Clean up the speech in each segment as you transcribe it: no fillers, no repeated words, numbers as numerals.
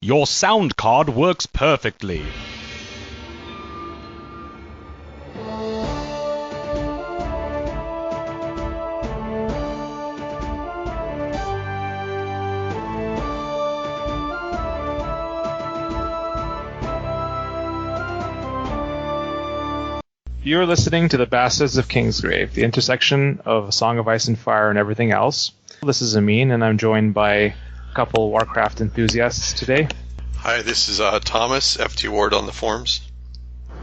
Your sound card works perfectly. You're listening to the Bastards of Kingsgrave, the intersection of A Song of Ice and Fire and everything else. This is Amin, and I'm joined by a couple Warcraft enthusiasts today. Hi, this is Thomas, FTWard on the forums.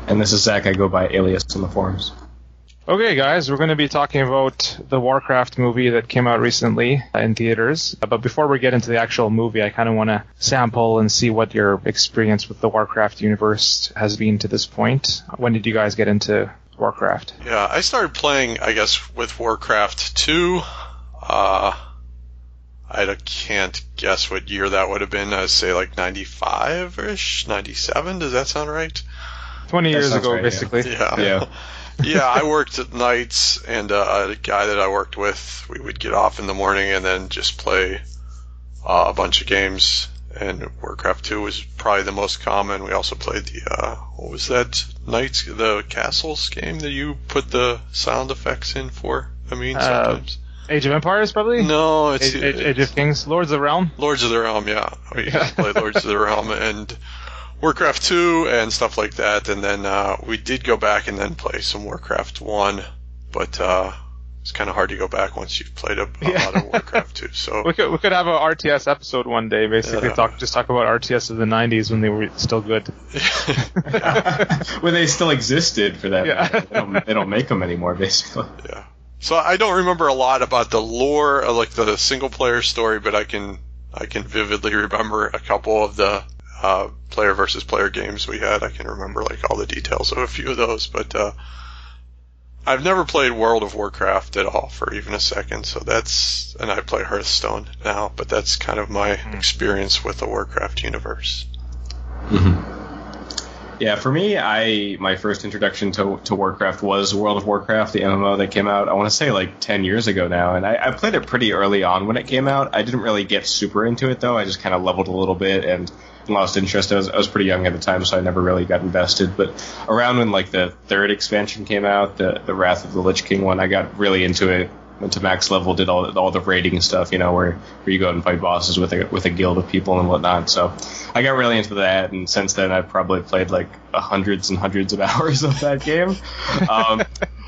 And this is Zach, I go by Alias on the forums. Okay, guys, we're going to be talking about the Warcraft movie that came out recently in theaters. But before we get into the actual movie, I kind of want to sample and see what your experience with the Warcraft universe has been to this point. When did you guys get into Warcraft? Yeah, I started playing, I guess, with Warcraft 2. I can't guess what year that would have been. I'd say like 95-ish, 97. Does that sound right? 20 years ago, right, basically. Yeah. Yeah, I worked at nights, and a guy that I worked with, we would get off in the morning and then just play a bunch of games. And Warcraft 2 was probably the most common. We also played the, what was that, Knights, the Castles game that you put the sound effects in for? I mean, sometimes. Age of Empires, probably? No, it's Age of Kings, Lords of the Realm? Lords of the Realm, yeah. We played Lords of the Realm and Warcraft 2 and stuff like that. And then we did go back and then play some Warcraft 1, but it's kind of hard to go back once you've played a lot of Warcraft 2. So we could have a RTS episode one day, basically talk about RTS of the 90s when they were still good. When they still existed for that. Yeah. They don't make them anymore, basically. Yeah. So I don't remember a lot about the lore, like the single player story, but I can vividly remember a couple of the player versus player games we had. I can remember like all the details of a few of those, but I've never played World of Warcraft at all for even a second. So and I play Hearthstone now, but that's kind of my experience with the Warcraft universe. Mm-hmm. Yeah, for me, my first introduction to Warcraft was World of Warcraft, the MMO that came out, I want to say like 10 years ago now, and I played it pretty early on when it came out. I didn't really get super into it, though. I just kind of leveled a little bit and lost interest. I was pretty young at the time, so I never really got invested. But around when like the third expansion came out, the Wrath of the Lich King one, I got really into it. Went to max level, did all the raiding stuff, where you go and fight bosses with a guild of people and whatnot. So I got really into that, and since then I've probably played like hundreds and hundreds of hours of that game.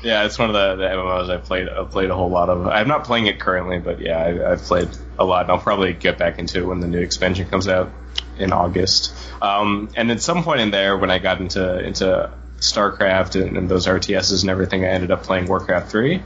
Yeah, it's one of the MMOs I've played a whole lot of. I'm not playing it currently, but yeah, I've played a lot, and I'll probably get back into it when the new expansion comes out in August. And at some point in there, when I got into StarCraft and those RTSs and everything, I ended up playing Warcraft 3.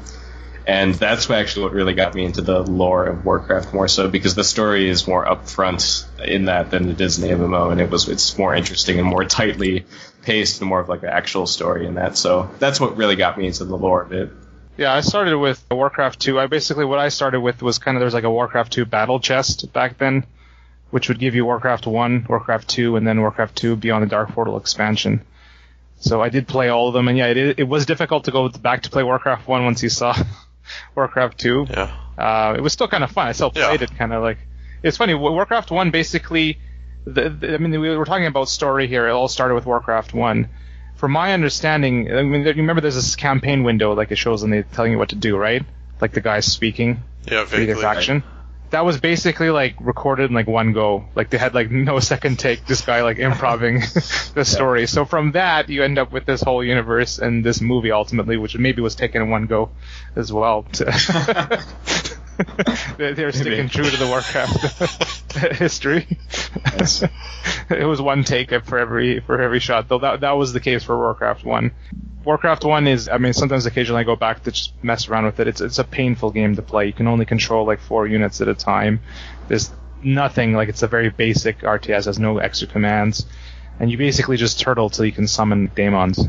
And that's what really got me into the lore of Warcraft more so, because the story is more upfront in that than it is in the MMO, and it's more interesting and more tightly paced and more of like an actual story in that. So that's what really got me into the lore of it. Yeah, I started with Warcraft 2. What I started with was there's like a Warcraft 2 battle chest back then, which would give you Warcraft 1, Warcraft 2, and then Warcraft 2 Beyond the Dark Portal expansion. So I did play all of them, and yeah, it was difficult to go back to play Warcraft 1 once you saw Warcraft 2. Yeah. It was still kind of fun. I still played it kind of like... It's funny, Warcraft 1 basically... we were talking about story here. It all started with Warcraft 1. From my understanding, you remember there's this campaign window, like it shows when they're telling you what to do, right? Like the guys speaking. Yeah, for either faction. Right? That was basically like recorded in like one go. Like they had like no second take, this guy like improving the story. Yeah. So from that, you end up with this whole universe and this movie ultimately, which maybe was taken in one go as well. They're sticking true to the Warcraft history. Yes. It was one take for every shot, though that was the case for Warcraft 1. Warcraft 1 is, sometimes occasionally I go back to just mess around with it. It's a painful game to play. You can only control like 4 units at a time. There's nothing, like it's a very basic RTS, has no extra commands. And you basically just turtle till you can summon daemons.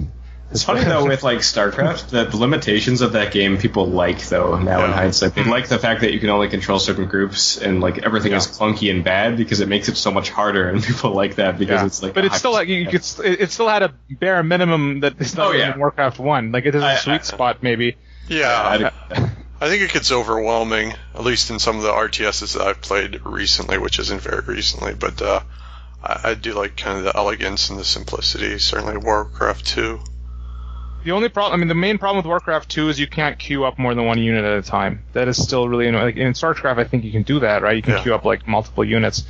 It's funny, though, with like StarCraft, that the limitations of that game people like, though, now in hindsight. They like the fact that you can only control certain groups and like everything is clunky and bad because it makes it so much harder, and people like that because it's like... But it's still like, it still had a bare minimum that is not in Warcraft 1, like it is a sweet spot, maybe. Yeah, I think it gets overwhelming, at least in some of the RTSs that I've played recently, which isn't very recently, but I do like kind of the elegance and the simplicity. Certainly Warcraft 2. The only problem, I mean, the main problem with Warcraft 2 is you can't queue up more than one unit at a time. That is still really annoying. Like, in StarCraft, I think you can do that, right? You can queue up like multiple units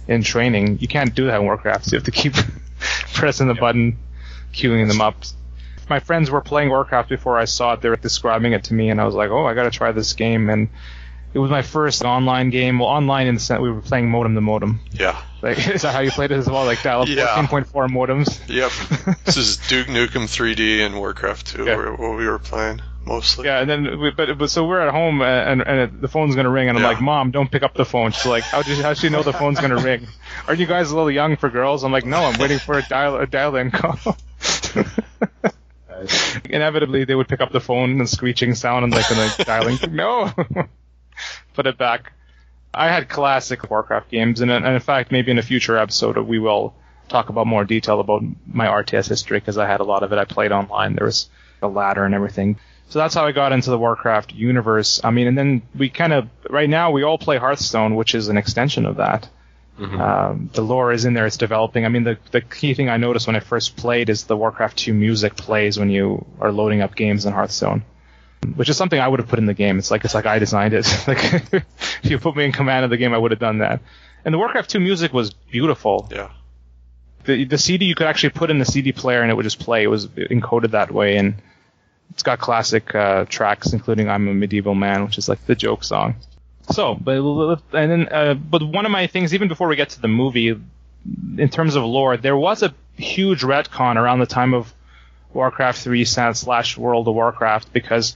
in training. You can't do that in Warcraft. So you have to keep pressing the button, queuing them up. My friends were playing Warcraft before I saw it. They were describing it to me, and I was like, oh, I got to try this game. And it was my first online game. Well, online in the sense we were playing modem to modem. Yeah. Like, is that how you played it as well? Like dial-up 14.4 modems? Yep. This is Duke Nukem 3D and Warcraft 2 what we were playing mostly. Yeah, and then so we're at home and the phone's gonna ring, and I'm like, Mom, don't pick up the phone. She's like, how'd she know the phone's gonna ring? Aren't you guys a little young for girls? I'm like, no, I'm waiting for a dial-in call. Inevitably, they would pick up the phone and screeching sound and like dialing. No. Put it back. I had classic Warcraft games, and in fact, maybe in a future episode we will talk about more detail about my RTS history, because I had a lot of it. I played online. There was a ladder and everything. So that's how I got into the Warcraft universe. I mean, and then we kind of, right now, we all play Hearthstone, which is an extension of that. Mm-hmm. The lore is in there. It's developing. I mean, the key thing I noticed when I first played is the Warcraft 2 music plays when you are loading up games in Hearthstone, which is something I would have put in the game. It's like I designed it. Like, if you put me in command of the game, I would have done that. And the Warcraft 2 music was beautiful. Yeah. The CD you could actually put in the CD player and it would just play. It was encoded that way, and it's got classic tracks, including "I'm a Medieval Man," which is like the joke song. So, but one of my things, even before we get to the movie, in terms of lore, there was a huge retcon around the time of Warcraft 3 / World of Warcraft, because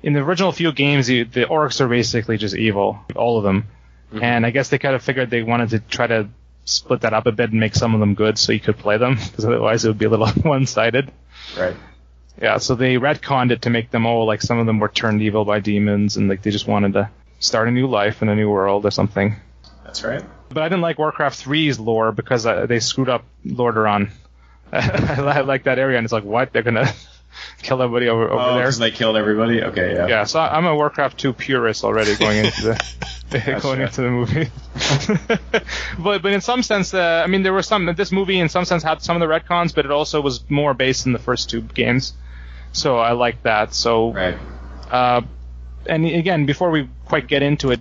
in the original few games, the orcs are basically just evil, all of them. Mm-hmm. And I guess they kind of figured they wanted to try to split that up a bit and make some of them good so you could play them, because otherwise it would be a little one-sided. Right. Yeah, so they retconned it to make them all, like, some of them were turned evil by demons, and like they just wanted to start a new life in a new world or something. That's right. But I didn't like Warcraft 3's lore because they screwed up Lordaeron. I like that area, and it's like, what? They're gonna kill everybody over there? Because they killed everybody? Okay, yeah. Yeah, so I'm a Warcraft 2 purist already going into the into the movie. but in some sense, I mean, there were this movie in some sense had some of the retcons, but it also was more based in the first two games. So I like that. So, right. And again, before we quite get into it,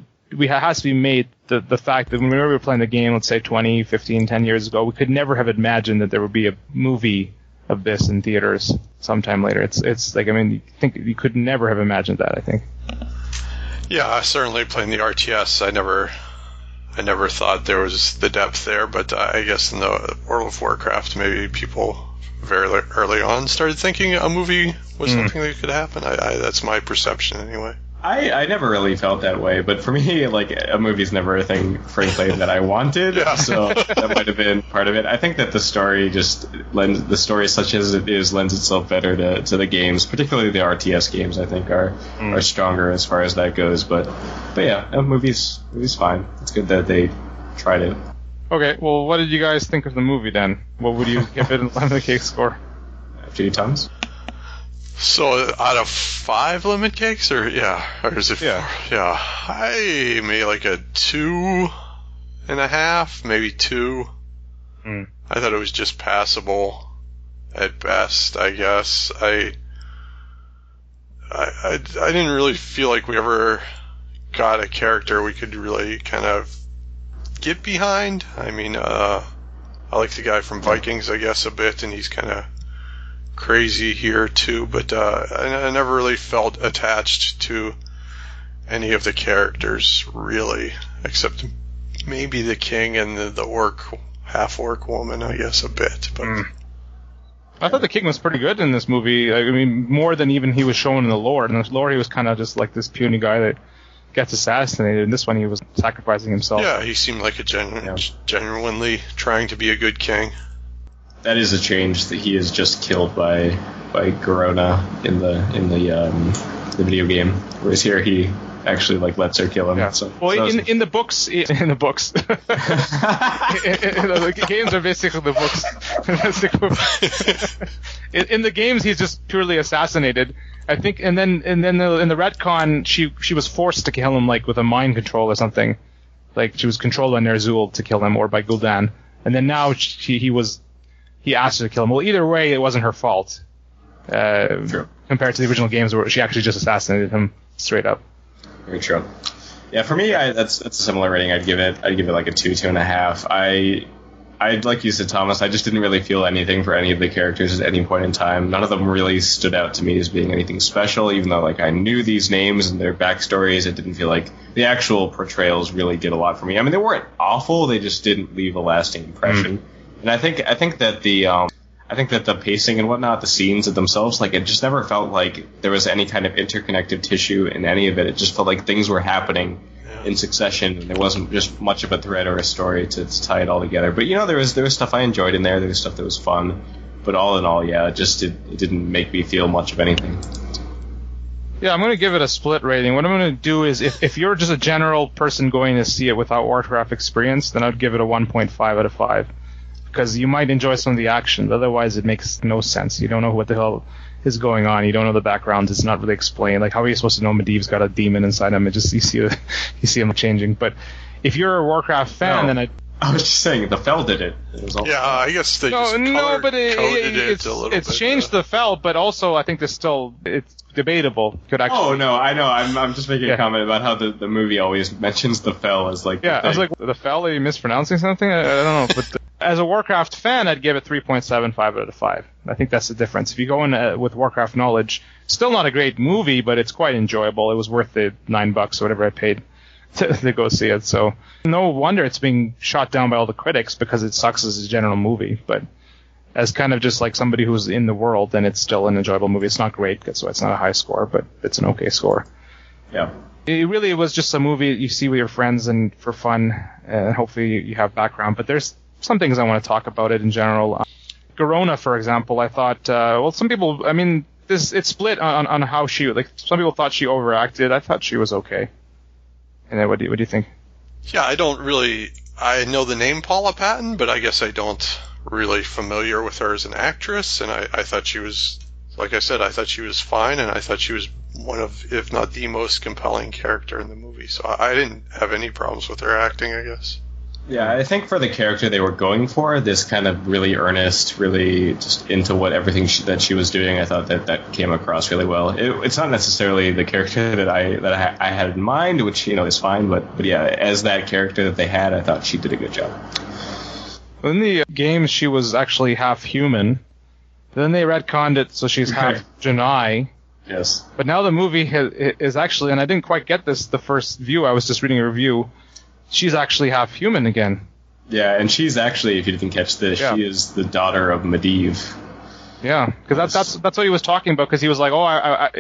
has to be made the fact that when we were playing the game, let's say 20, 15, 10 years ago, we could never have imagined that there would be a movie of this in theaters sometime later. It's like, I mean, you could never have imagined that, I think. Yeah, certainly playing the RTS, I never thought there was the depth there, but I guess in the World of Warcraft, maybe people very early on started thinking a movie was something that could happen. That's my perception anyway. I never really felt that way, but for me, like, a movie's never a thing, frankly, that I wanted, so that might have been part of it. I think that the story the story such as it is lends itself better to the games, particularly the RTS games, I think, are stronger as far as that goes, but yeah, a movie's fine. It's good that they tried it. Okay, well, what did you guys think of the movie then? What would you give it a lemon cake score? 50 tons? So out of 5 lemon cakes, or is it 4? Yeah, I made like a 2.5, maybe 2. I thought it was just passable at best, I guess. I didn't really feel like we ever got a character we could really kind of get behind. I mean, I like the guy from Vikings, I guess, a bit, and he's kind of crazy here too, but I never really felt attached to any of the characters, really, except maybe the king and the half-orc woman, I guess, a bit. But I thought the king was pretty good in this movie. I mean, more than even he was shown in the lore. In the lore, he was kind of just like this puny guy that gets assassinated. In this one, he was sacrificing himself. Yeah, he seemed like a genuinely trying to be a good king. That is a change that he is just killed by Garona in the video game, whereas here he actually like lets her kill him. Yeah. Well, in the books, the games are basically the books. In the games, he's just purely assassinated, I think, and then in the retcon, she was forced to kill him, like with a mind control or something, like she was controlled by Ner'zhul to kill him, or by Gul'dan. And then now he asked her to kill him. Well, either way, it wasn't her fault. True. Compared to the original games where she actually just assassinated him straight up. Very true. Yeah, for me, that's a similar rating. I'd give it like a 2.5. I like you said, Thomas, I just didn't really feel anything for any of the characters at any point in time. None of them really stood out to me as being anything special, even though like I knew these names and their backstories. It didn't feel like the actual portrayals really did a lot for me. I mean, they weren't awful; they just didn't leave a lasting impression. And I think that the pacing and whatnot, the scenes themselves, like it just never felt like there was any kind of interconnected tissue in any of it. It just felt like things were happening in succession, and there wasn't just much of a thread or a story to tie it all together. But there was stuff I enjoyed in there. There was stuff that was fun. But all in all, yeah, it didn't make me feel much of anything. Yeah, I'm going to give it a split rating. What I'm going to do is, if you're just a general person going to see it without Warcraft experience, then I'd give it a 1.5 out of 5. Because you might enjoy some of the action, but otherwise it makes no sense. You don't know what the hell is going on. You don't know the background. It's not really explained. Like, how are you supposed to know Medivh's got a demon inside him? It just you see him changing. But if you're a Warcraft fan, then I was just saying the Fel did it. I guess they just coded it a little bit. It's changed the Fel, but also I think it's debatable. Could actually. Oh no, I know. I'm just making a comment about how the movie always mentions the Fel as like. Yeah, I was like, the Fel? Are you mispronouncing something? I don't know. But as a Warcraft fan, I'd give it 3.75 out of 5. I think that's the difference. If you go in with Warcraft knowledge, still not a great movie, but it's quite enjoyable. It was worth the $9 or whatever I paid to go see it. So no wonder it's being shot down by all the critics because it sucks as a general movie. But as kind of just like somebody who's in the world, then it's still an enjoyable movie. It's not great, so it's not a high score, but it's an okay score. Yeah. It really was just a movie you see with your friends and for fun, and hopefully you have background. But there's some things I want to talk about it in general. Garona, for example, I thought, some people, I mean, it's split on how she, like, some people thought she overacted. I thought she was okay. And then what do you think? Yeah, I know the name Paula Patton, but I guess I don't really familiar with her as an actress, and I thought she was, like I said, I thought she was fine, and I thought she was one of, if not the most compelling character in the movie, so I didn't have any problems with her acting, I guess. Yeah, I think for the character they were going for, this kind of really earnest, really just into what everything that she was doing, I thought that came across really well. It's not necessarily the character that I had in mind, which is fine, but yeah, as that character that they had, I thought she did a good job. In the game, she was actually half human. Then they retconned it so she's half Janai. Yes. But now the movie is actually, and I didn't quite get this the first view. I was just reading a review. She's actually half human again. Yeah, and she's actually, if you didn't catch this, she is the daughter of Mediv. Yeah, because that's what he was talking about. Because he was like,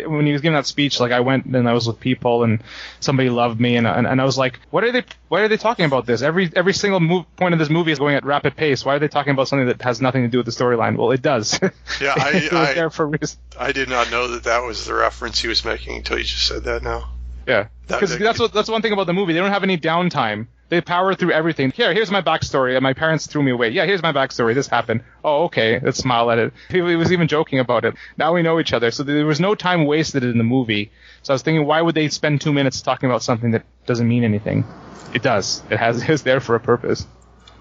when he was giving that speech, like I went and I was with people and somebody loved me, and I was like, why are they talking about this? Every single point of this movie is going at rapid pace. Why are they talking about something that has nothing to do with the storyline? Well, it does. Yeah, it was there for a reason. I did not know that was the reference he was making until you just said that now. Yeah, because that's one thing about the movie. They don't have any downtime. They power through everything. Here's my backstory. My parents threw me away. Yeah, here's my backstory. This happened. Oh, okay. Let's smile at it. He was even joking about it. Now we know each other. So there was no time wasted in the movie. So I was thinking, why would they spend 2 minutes talking about something that doesn't mean anything? It does. It's there for a purpose.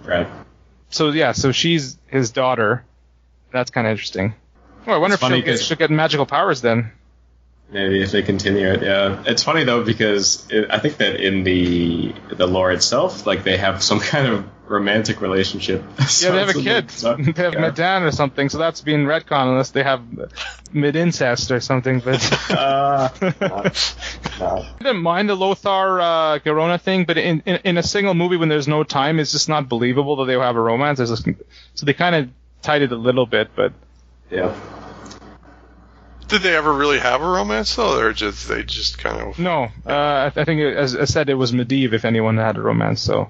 Right. So yeah, so she's his daughter. That's kind of interesting. Oh, I wonder if she'll get magical powers then. Maybe if they continue it, yeah. It's funny though because I think that in the lore itself, like they have some kind of romantic relationship. Yeah, they have a kid. They have Medan or something, so that's being retconned unless they have mid-incest or something. But no. I didn't mind the Lothar Garona thing, but in a single movie when there's no time, it's just not believable that they will have a romance. So they kind of tied it a little bit, but yeah. Did they ever really have a romance though, or they just kind of? No, I think as I said, it was Mediv if anyone had a romance. So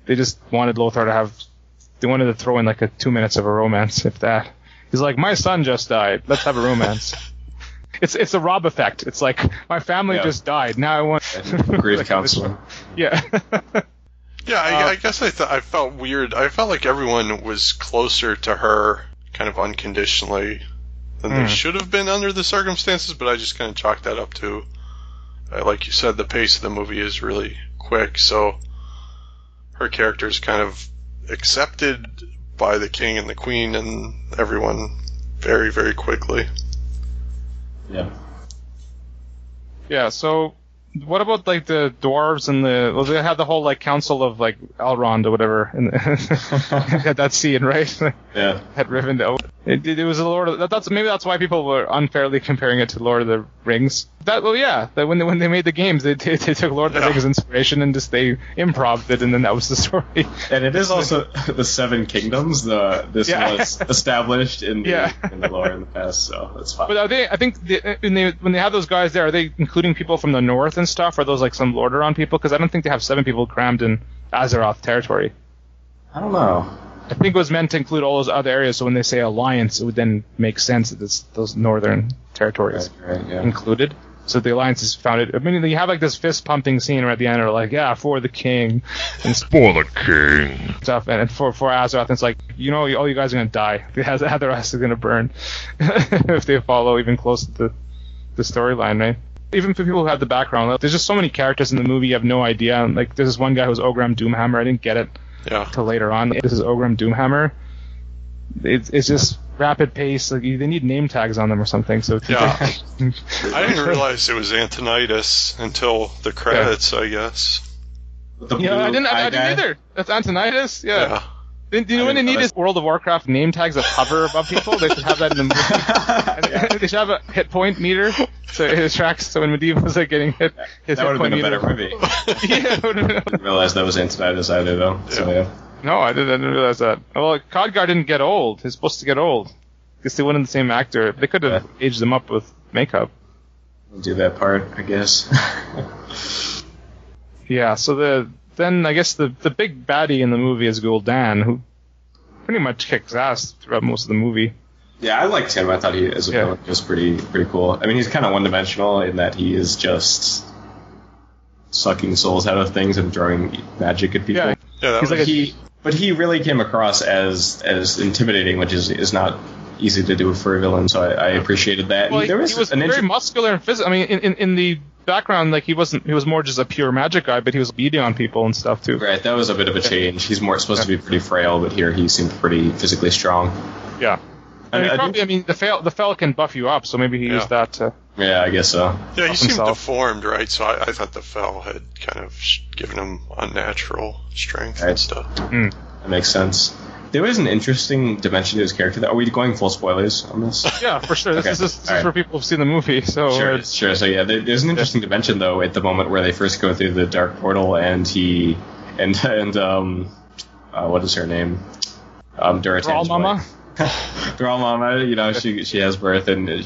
they just wanted Lothar to have. They wanted to throw in like 2 minutes of a romance, if that. He's like, my son just died. Let's have a romance. It's a Rob effect. It's like my family just died. Now I want grief counselor. Yeah. Yeah, I guess I felt weird. I felt like everyone was closer to her, kind of unconditionally, than they should have been under the circumstances, but I just kind of chalked that up to, like you said, the pace of the movie is really quick, so her character's kind of accepted by the king and the queen and everyone very, very quickly. Yeah. Yeah, so what about like the dwarves and they had the whole like council of like Elrond or whatever, and had that scene, right? Yeah. Had Rivendell. It was a Lord of maybe that's why people were unfairly comparing it to Lord of the Rings. That when they made the games, they took Lord of the Rings inspiration and just they improv'd it, and then that was the story. And it is also the Seven Kingdoms. This was established in the lore in the past, so that's fine. But are they? I think when they have those guys there, are they including people from the north and stuff? Are those like some Lordaeron people? Because I don't think they have 7 people crammed in Azeroth territory. I don't know. I think it was meant to include all those other areas, so when they say alliance, it would then make sense that it's those northern territories included. So the alliance is founded. I mean, you have like this fist pumping scene right at the end, or like, for the king, and For the king. stuff, and for Azeroth, it's like, all you guys are gonna die. Azeroth is gonna burn if they follow even close to the storyline, right? Even for people who have the background, there's just so many characters in the movie you have no idea. Like there's this one guy who's Ogram Doomhammer. I didn't get it. Till later on. This is Ogram Doomhammer. It's just rapid pace. Like they need name tags on them or something. So I didn't realize it was Antonidas until the credits. I guess. I didn't either. That's Antonidas. Yeah. Do you know what they need is World of Warcraft name tags that hover above people? They should have that in the movie. They should have a hit point meter so it tracks. So when Medivh was like getting hit, his that hit point meter. That would have been a better movie. I didn't realize that was Antonidas either, though. Yeah. So, No, I didn't realize that. Well, Khadgar didn't get old. He's supposed to get old. Because they wanted the same actor. They could have aged him up with makeup. We'll do that part, I guess. Yeah, so then I guess the big baddie in the movie is Gul'dan, who pretty much kicks ass throughout most of the movie. Yeah, I liked him. I thought he, as a villain, was pretty cool. I mean, he's kind of one-dimensional in that he is just sucking souls out of things and throwing magic at people. But he really came across as intimidating, which is not easy to do for a villain. So I appreciated that. Well, he was very muscular and physical. I mean, in the background, like he was more just a pure magic guy, but he was beating on people and stuff too. Right, that was a bit of a change. He's more supposed to be pretty frail, but here he seemed pretty physically strong. Yeah. The fell can buff you up, so maybe he used that to... Yeah, I guess so. Yeah, he seemed deformed, right? So I thought the fell had kind of given him unnatural strength and stuff. Mm. That makes sense. There was an interesting dimension to his character. Are we going full spoilers on this? Yeah, for sure. This is for people who've seen the movie. So Sure. So yeah, there's an interesting dimension though at the moment where they first go through the dark portal, and he and what is her name? Duratan's Mama. Thrall Mama, she has birth, and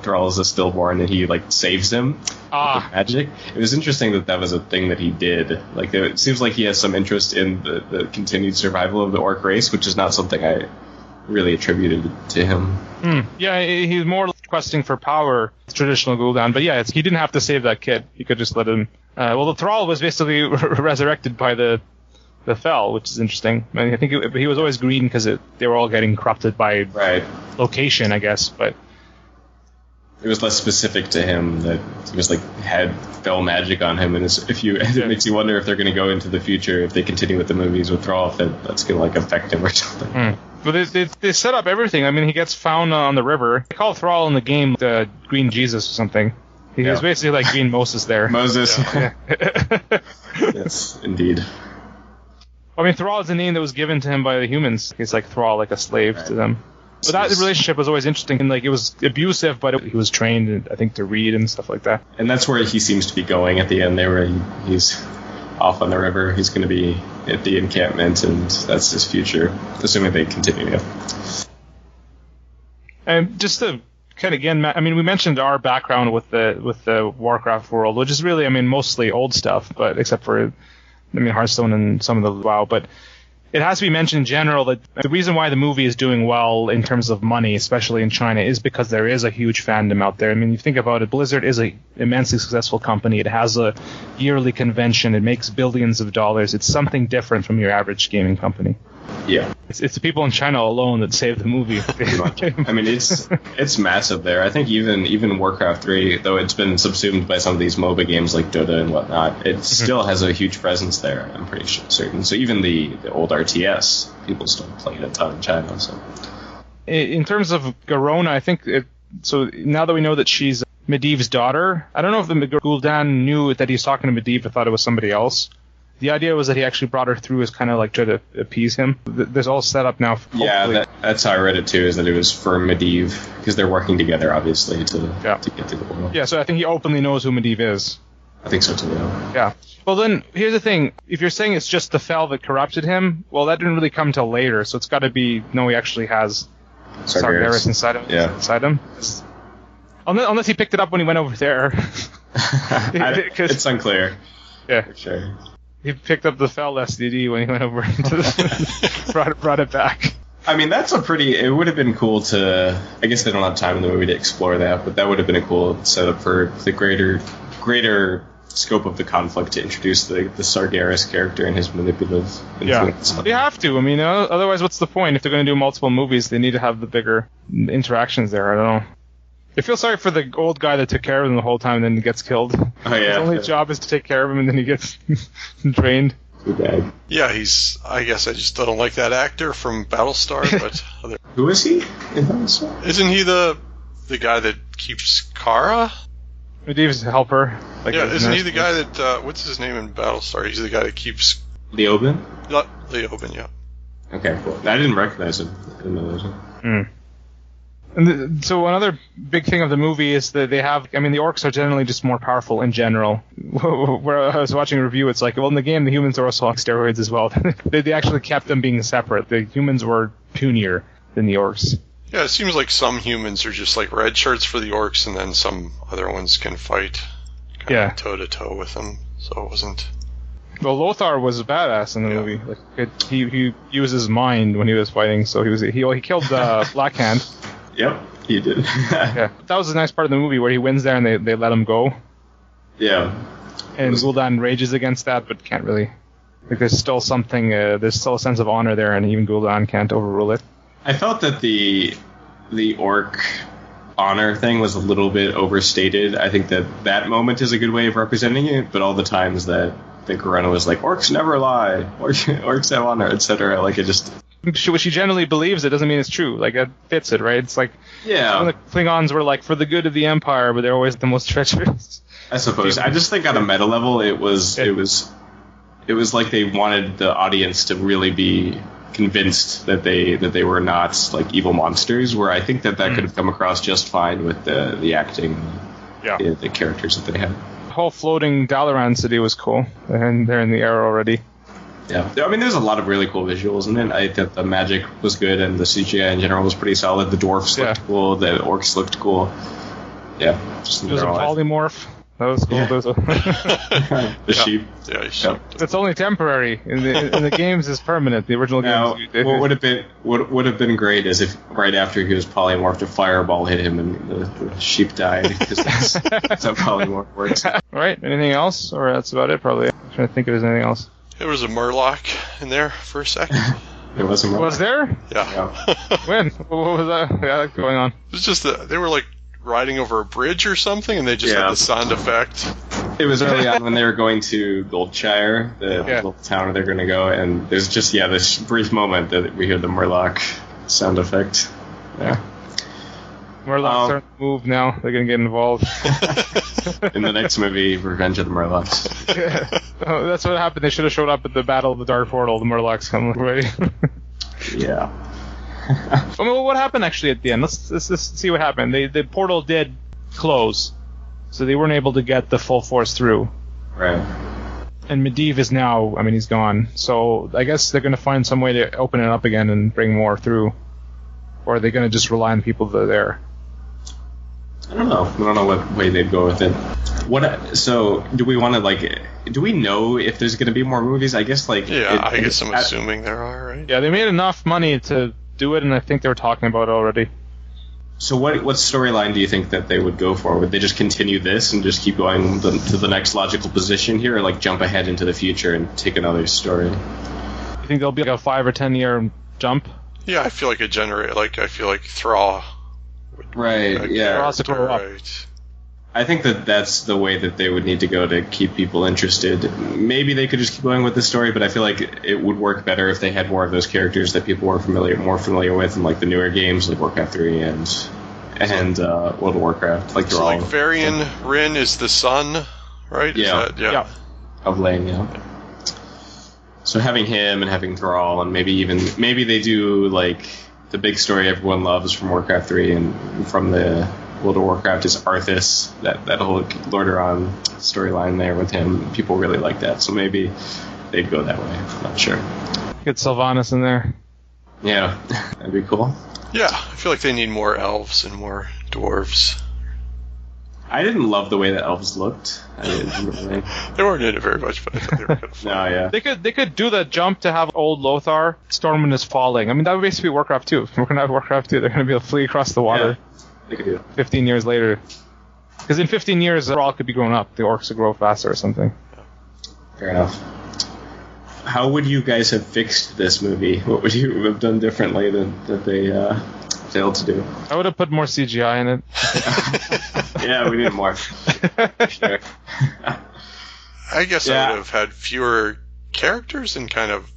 Thrall is a stillborn, and he like saves him with magic. It was interesting that was a thing that he did. Like it seems like he has some interest in the continued survival of the orc race, which is not something I really attributed to him. Yeah, he's more questing for power, traditional Gul'dan, but yeah, he didn't have to save that kid. He could just let him. The Thrall was basically resurrected by the fell, which is interesting. I mean, I think he was always green because they were all getting corrupted by location, I guess. But it was less specific to him that he was had fell magic on him, and it makes you wonder if they're going to go into the future if they continue with the movies with Thrall, if that's going to affect him or something. But they set up everything. I mean, he gets found on the river. They call Thrall in the game the Green Jesus or something. He was basically like Green Moses there. Moses. Yeah. Yes, indeed. I mean, Thrall is a name that was given to him by the humans. He's like Thrall, like a slave to them. But that relationship was always interesting, and it was abusive, but he was trained, I think, to read and stuff like that. And that's where he seems to be going at the end. There, where he's off on the river. He's going to be at the encampment, and that's his future, assuming they continue. Yeah. And just to kind of again, I mean, we mentioned our background with the Warcraft world, which is really, I mean, mostly old stuff, but except for, Hearthstone and some of the WoW, but it has to be mentioned in general that the reason why the movie is doing well in terms of money, especially in China, is because there is a huge fandom out there. I mean, you think about it, Blizzard is an immensely successful company. It has a yearly convention. It makes billions of dollars. It's something different from your average gaming company. Yeah. It's the people in China alone that saved the movie. I mean, it's massive there. I think even Warcraft 3, though it's been subsumed by some of these MOBA games like Dota and whatnot, it still has a huge presence there. I'm pretty certain. So even the old RTS, people still play it a ton in China. So in terms of Garona, I think so. Now that we know that she's Medivh's daughter, I don't know if the Gul'dan knew that he's talking to Medivh or thought it was somebody else. The idea was that he actually brought her through as kind of like try to appease him. There's all set up now. Yeah, that's how I read it too, is that it was for Medivh, because they're working together, obviously, to get to the world. Yeah, so I think he openly knows who Medivh is. I think so too, yeah. Well, then, here's the thing. If you're saying it's just the Fel that corrupted him, well, that didn't really come till later, so it's got to be, no, he actually has Sargeras inside him. Yeah. Inside him. Unless he picked it up when he went over there. It's unclear. Yeah. For sure. He picked up the Fel STD when he went over into brought it back. I mean, it would have been cool to, I guess they don't have time in the movie to explore that, but that would have been a cool setup for the greater scope of the conflict to introduce the Sargeras character and his manipulative influence. Yeah, they have to. I mean, otherwise what's the point? If they're going to do multiple movies, they need to have the bigger interactions there. I don't know. I feel sorry for the old guy that took care of him the whole time and then he gets killed. Oh, yeah. His only job is to take care of him and then he gets drained. Too bad. Yeah, I guess I just don't like that actor from Battlestar, but... Who is he in Battlestar? Isn't he the guy that keeps Kara? Medivh's helper. Isn't he the guy that... what's his name in Battlestar? He's the guy that keeps... Leoben? Leoben, yeah. Okay, cool. I didn't recognize him. I didn't know that. And so another big thing of the movie is that they have, I mean, the orcs are generally just more powerful in general. Where I was watching a review, it's like, well, in the game, the humans are also on steroids as well. They actually kept them being separate. The humans were punier than the orcs. Yeah, it seems like some humans are just like red shirts for the orcs, and then some other ones can fight toe-to-toe with them. So it wasn't... Well, Lothar was a badass in the movie. Like, he used his mind when he was fighting, so he killed Blackhand. Yep, he did. Yeah, that was a nice part of the movie where he wins there and they let him go. Yeah. And Gul'dan rages against that, but can't really. Like, there's still something, there's still a sense of honor there, and even Gul'dan can't overrule it. I felt that the orc honor thing was a little bit overstated. I think that moment is a good way of representing it, but all the times that Garona was like, orcs never lie, orcs have honor, etc. Like, it just... What she generally believes, it doesn't mean it's true. Like, it fits it, right? It's like, some of the Klingons were like, for the good of the Empire, but they're always the most treacherous. I suppose. I just think on a meta level, it was like they wanted the audience to really be convinced that they were not like evil monsters, where I think that could have come across just fine with the acting, the characters that they had. The whole floating Dalaran city was cool, and they're in the air already. Yeah, I mean, there's a lot of really cool visuals in it. I thought the magic was good, and the CGI in general was pretty solid. The dwarfs looked cool, the orcs looked cool. Yeah, just there was a polymorph. That was cool. Yeah. The sheep. Yeah, sheep. That's only temporary. In the games, it's permanent. The original games. What would have been great is if right after he was polymorphed, a fireball hit him and the sheep died, because that's how polymorph works. All right. Anything else, or that's about it? Probably. I'm trying to think if there's anything else. There was a Murloc in there for a second. There was a Murloc. Was there? Yeah. When? What was that going on? It was just they were like riding over a bridge or something, and they just had the sound effect. It was early on when they were going to Goldshire, the little town where they're going to go, and there's just this brief moment that we hear the Murloc sound effect. Yeah. Murlocs starting to move now. They're going to get involved. In the next movie, Revenge of the Murlocs. Oh, that's what happened. They should have showed up at the Battle of the Dark Portal. The Murlocs come ready. Yeah. I mean, what happened actually at the end? Let's see what happened. The portal did close, so they weren't able to get the full force through. Right. And Medivh is now, I mean, he's gone. So I guess they're going to find some way to open it up again and bring more through. Or are they going to just rely on the people that are there? I don't know what way they'd go with it. So do we want to do we know if there's going to be more movies? I guess I guess I'm assuming there are, right? Yeah, they made enough money to do it, and I think they were talking about it already. So what storyline do you think that they would go for? Would they just continue this and just keep going to the next logical position here, or jump ahead into the future and take another story? You think there'll be a 5 or 10 year jump. Yeah, I feel like I feel like Thrall. Right. Yeah. Thrall's to grow up. Right. I think that's the way that they would need to go to keep people interested. Maybe they could just keep going with the story, but I feel like it would work better if they had more of those characters that people were more familiar with in like the newer games, like Warcraft 3 and World of Warcraft. Like so, like Varian Rin is the son, right? Yeah. Yeah. Of Lane, yeah. So having him and having Thrall, and maybe they do like the big story everyone loves from Warcraft 3 and from the World of Warcraft is Arthas, that whole Lordaeron storyline there with him. People really like that, so maybe they'd go that way. I'm not sure. Get Sylvanas in there. Yeah, that'd be cool. Yeah, I feel like they need more elves and more dwarves. I didn't love the way that elves looked. I didn't really. They weren't in it very much, but I thought they were kind of fun. No, yeah. They could do that jump to have old Lothar. Stormwind is falling. I mean, that would basically be Warcraft 2. If we're going to have Warcraft 2, they're going to be able to flee across the water. Yeah, they could do it. 15 years later. Because in 15 years, Thrall could be grown up. The orcs would grow faster or something. Fair enough. How would you guys have fixed this movie? What would you have done differently that they failed to do? I would have put more CGI in it. Yeah, we need more. Sure. I guess I would have had fewer characters and kind of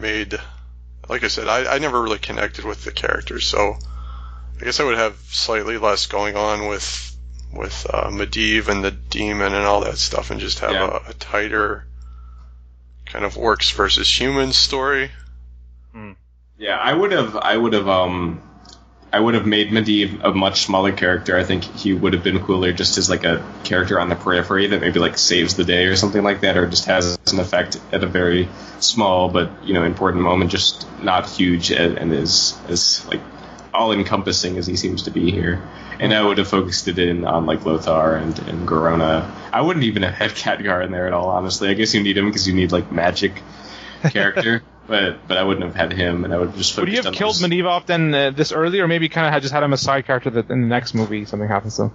made... Like I said, I never really connected with the characters, so I guess I would have slightly less going on with Medivh and the demon and all that stuff, and just have a tighter kind of orcs versus humans story. Yeah, I would have made Medivh a much smaller character. I think he would have been cooler just as like a character on the periphery that maybe like saves the day or something like that, or just has an effect at a very small but important moment, just not huge and is as like all encompassing as he seems to be here. And I would have focused it in on like Lothar and Garona. I wouldn't even have had Khadgar in there at all, honestly. I guess you need him because you need like magic character. But I wouldn't have had him, and I would have just focused on... Would you have killed Medivh off then this early, or maybe kind of just had him a side character that in the next movie something happens to him?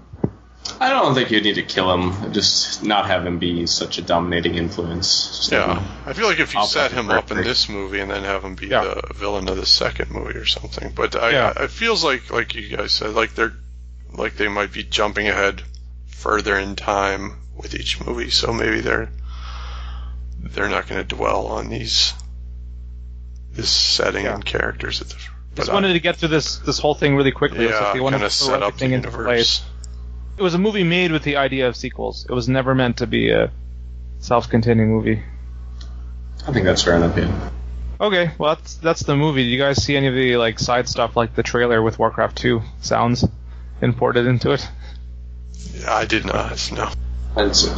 I don't think you'd need to kill him, just not have him be such a dominating influence. I feel like if you set him up in this movie and then have him be the villain of the second movie or something. But it feels like you guys said, like they might be jumping ahead further in time with each movie, so maybe they're not going to dwell on this setting and characters. Just wanted to get through this whole thing really quickly. Yeah, so they wanted to set up the universe. It was a movie made with the idea of sequels. It was never meant to be a self-containing movie. I think that's fair enough, yeah. Okay, well that's the movie. Did you guys see any of the like side stuff, like the trailer with Warcraft 2 sounds imported into it? Yeah, I did not. No. I didn't see.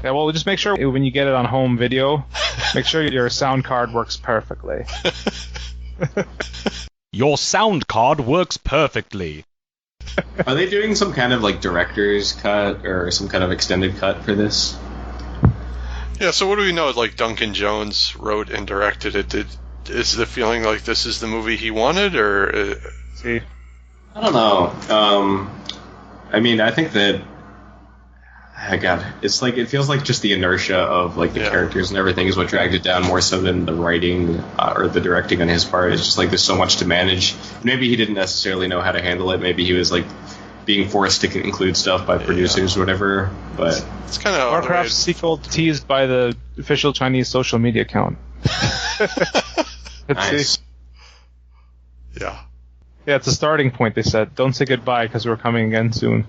Yeah, well, just make sure when you get it on home video, make sure your sound card works perfectly. Your sound card works perfectly. Are they doing some kind of like director's cut or some kind of extended cut for this? Yeah, so what do we know? Like Duncan Jones wrote and directed it. Is the feeling like this is the movie he wanted, or? See, I don't know. I mean, I think that. It's like it feels like just the inertia of like the characters and everything is what dragged it down more so than the writing or the directing on his part. It's just like there's so much to manage. Maybe he didn't necessarily know how to handle it. Maybe he was like being forced to include stuff by producers or whatever. But it's kind of Warcraft sequel teased by the official Chinese social media account. Nice. Yeah, it's a starting point. They said, "Don't say goodbye because we're coming again soon."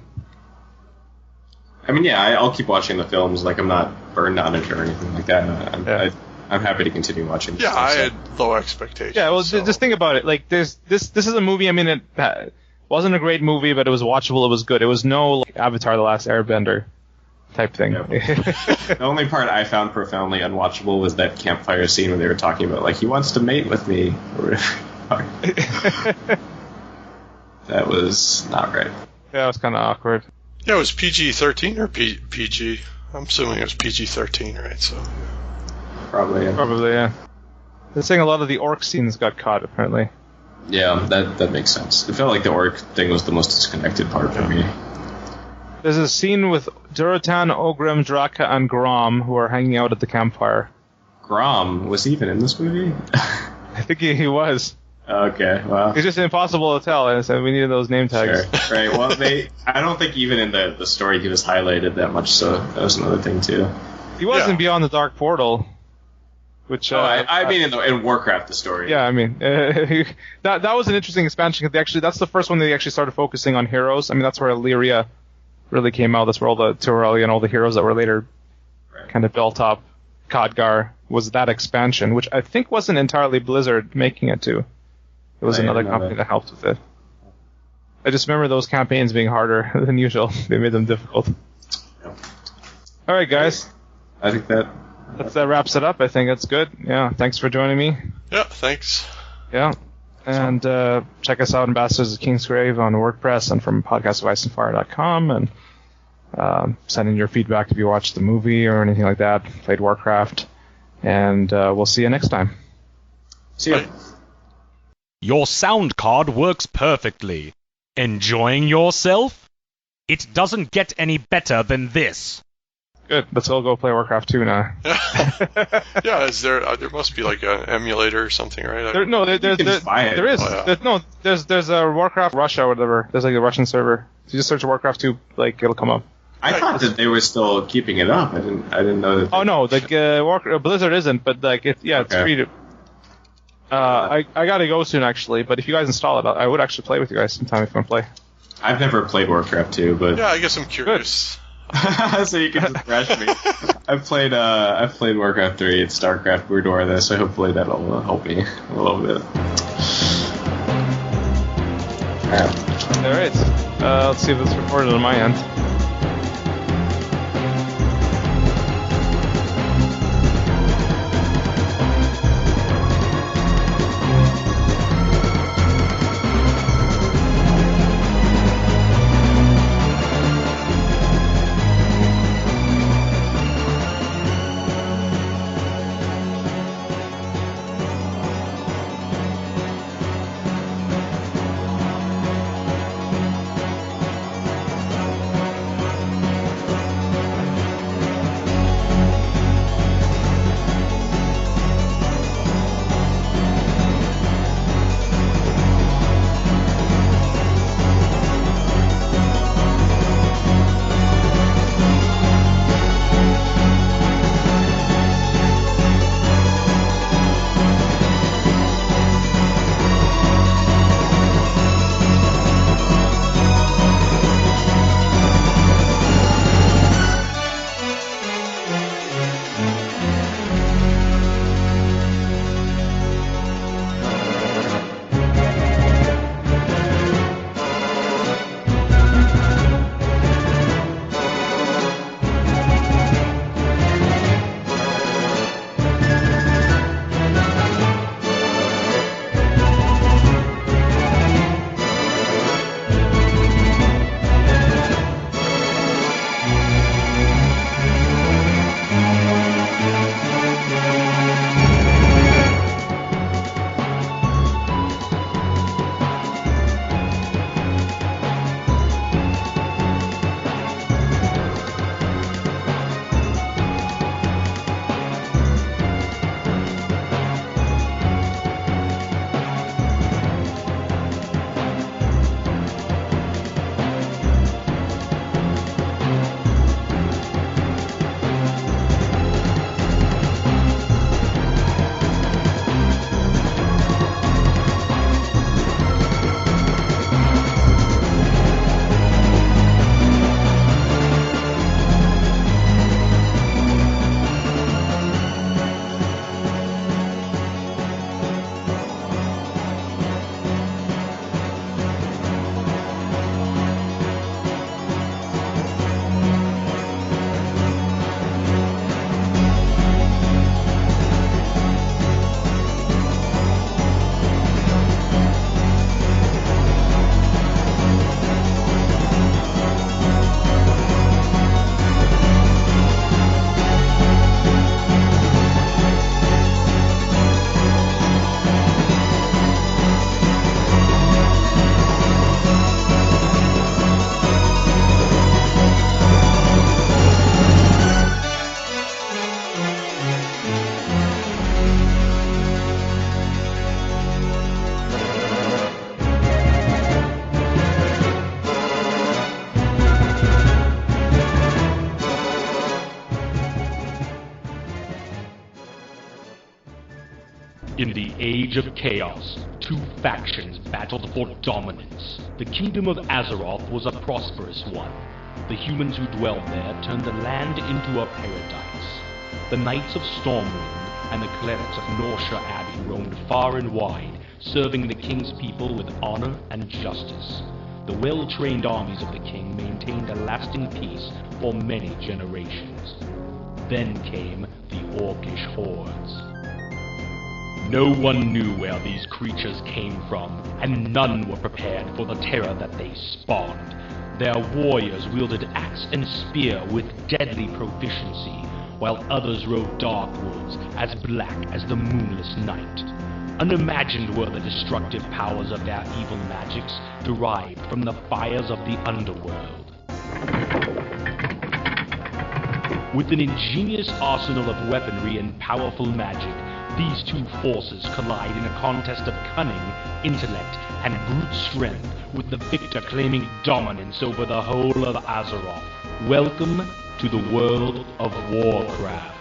I mean, I'll keep watching the films. Like, I'm not burned on it or anything like that. I'm happy to continue watching. Yeah, I had low expectations. Yeah, well, just think about it. Like, this is a movie. I mean, it wasn't a great movie, but it was watchable. It was good. It was no like, Avatar: The Last Airbender type thing. Yeah. The only part I found profoundly unwatchable was that campfire scene where they were talking about like he wants to mate with me. That was not right. Yeah, it was kind of awkward. Yeah, it was PG-13 or PG? I'm assuming it was PG-13, right? So Probably, yeah. They're saying a lot of the orc scenes got caught, apparently. Yeah, that makes sense. It felt like the orc thing was the most disconnected part for me. There's a scene with Durotan, Ogrim, Draka, and Grom who are hanging out at the campfire. Grom was he even in this movie? I think he was. Okay, well. It's just impossible to tell, and so we needed those name tags. Sure. Right. Well, I don't think even in the story he was highlighted that much, so that was another thing too. He wasn't Beyond the Dark Portal, which. I mean, in Warcraft, the story. Yeah, I mean, that was an interesting expansion. That's the first one they actually started focusing on heroes. I mean, that's where Illyria really came out. That's where all the Turali and all the heroes that were later kind of built up. Khadgar was that expansion, which I think wasn't entirely Blizzard making it to. It was another company that helped with it. I just remember those campaigns being harder than usual. They made them difficult. Yep. All right, guys. I think that wraps it up. I think that's good. Yeah, thanks for joining me. Yeah, thanks. Yeah. And check us out, Ambassadors of Kingsgrave, on WordPress and from podcastofIceandFire.com. And send in your feedback if you watched the movie or anything like that, played Warcraft. And we'll see you next time. See you. Bye. Your sound card works perfectly. Enjoying yourself? It doesn't get any better than this. Good. Let's all go play Warcraft 2 now. Yeah, is there must be like an emulator or something, right? There is. Oh, yeah. There's a Warcraft Russia or whatever. There's like a Russian server. If you just search Warcraft 2, like it'll come up. I thought that they were still keeping it up. I didn't know that. Oh no, Blizzard isn't, but like it's free to. I gotta go soon actually, but if you guys install it, I would actually play with you guys sometime if you want to play. I've never played Warcraft 2, but Yeah, I guess I'm curious. so you can just thrash me. I've played Warcraft 3 and StarCraft Brood War this, so hopefully that'll help me a little bit. All right. Let's see if it's recorded on my end. age of chaos, two factions battled for dominance. The kingdom of Azeroth was a prosperous one. The humans who dwelled there turned the land into a paradise. The Knights of Stormwind and the clerics of Norsha Abbey roamed far and wide, serving the king's people with honor and justice. The well-trained armies of the king maintained a lasting peace for many generations. Then came the Orcish hordes. No one knew where these creatures came from, and none were prepared for the terror that they spawned. Their warriors wielded axe and spear with deadly proficiency, while others rode dark woods as black as the moonless night. Unimagined were the destructive powers of their evil magics derived from the fires of the underworld. With an ingenious arsenal of weaponry and powerful magic, these two forces collide in a contest of cunning, intellect, and brute strength, with the victor claiming dominance over the whole of Azeroth. Welcome to the world of Warcraft.